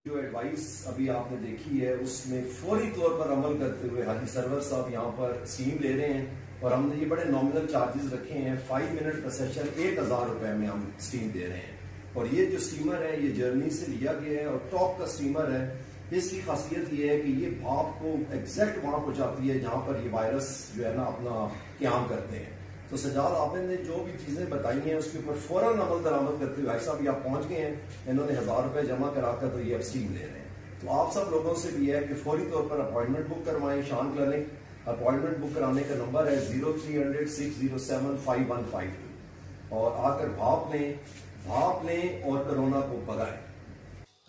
جو ایڈوائس ابھی آپ نے دیکھی ہے اس میں فوری طور پر عمل کرتے ہوئے حاجی سرور صاحب یہاں پر اسٹیم لے رہے ہیں اور ہم نے یہ بڑے نامنل چارجز رکھے ہیں. 5 منٹ کا سیشن 1000 روپے میں ہم اسٹیم دے رہے ہیں. اور یہ جو اسٹیمر ہے یہ جرمنی سے لیا گیا ہے اور ٹاپ کا اسٹیمر ہے. اس کی خاصیت یہ ہے کہ یہ بھاپ کو ایگزیکٹ وہاں پہنچاتی ہے جہاں پر یہ وائرس جو ہے نا اپنا قیام کرتے ہیں. تو سجاد عابد نے جو بھی چیزیں بتائی ہیں اس کے اوپر فوراً عمل درآمد کرتے ہوئے بھائی صاحب یہ آپ پہنچ گئے ہیں, انہوں نے 1000 روپے جمع کرا کر تو یہ اب اسٹیم لے رہے ہیں. تو آپ سب لوگوں سے بھی ہے کہ فوری طور پر اپوائنٹمنٹ بک کروائیں. شان کلینک اپوائنٹمنٹ بک کرانے کا نمبر ہے 0300-607-5152 اور آ کر بھاپ لیں اور کرونا کو بھگائیں.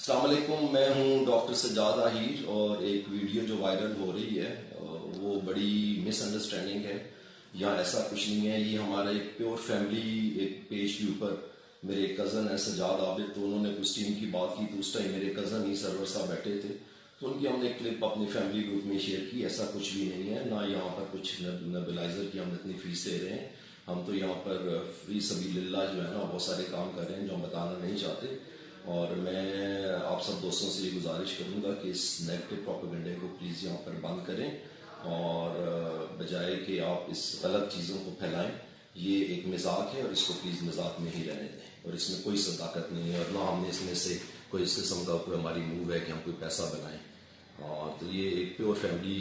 السلام علیکم, میں ہوں ڈاکٹر سجاد آہیر اور ایک ویڈیو جو وائرل ہو رہی ہے وہ بڑی مس انڈرسٹینڈنگ ہے. یہاں ایسا کچھ نہیں ہے. یہ ہمارا ایک پیور فیملی ایک پیج کے اوپر میرے کزن ہے سجاد عابد, تو انہوں نے کچھ ٹیم کی بات کی تو اس ٹائم میرے کزن ہی سرور صاحب بیٹھے تھے تو ان کی ہم نے کلپ اپنے فیملی گروپ میں شیئر کی. ایسا کچھ بھی نہیں ہے, نہ یہاں پر کچھ نیبولائزر کی ہم اتنی فیس لے رہے ہیں. ہم تو یہاں پر فی سبیل اللہ جو ہے نا بہت سارے کام کر رہے ہیں جو ہم بتانا نہیں چاہتے. اور میں آپ سب دوستوں سے یہ گزارش کروں گا کہ اس نیگیٹو پروپیگنڈے کو پلیز یہاں پر بند کریں اور بجائے کہ آپ اس غلط چیزوں کو پھیلائیں. یہ ایک مذاق ہے اور اس کو پلیز مذاق میں ہی رہنے دیں اور اس میں کوئی صداقت نہیں ہے اور نہ ہم نے اس میں سے کوئی اس قسم کا کوئی ہماری موو ہے کہ ہم کوئی پیسہ بنائیں. اور تو یہ ایک پیور فیملی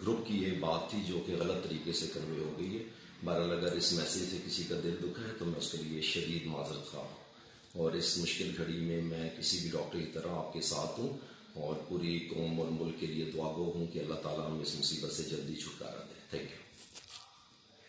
گروپ کی یہ بات تھی جو کہ غلط طریقے سے کنوے ہو گئی ہے. بہرحال اگر اس میسیج سے کسی کا دل دکھا ہے تو میں اس کے لیے شدید معذرت خواہ ہوں اور اس مشکل گھڑی میں کسی بھی ڈاکٹر کی طرح آپ کے ساتھ ہوں اور پوری قوم اور ملک کے لیے دعا گو ہوں کہ اللہ تعالیٰ ہمیں اس مصیبت سے جلدی چھٹکارا دے. Thank you.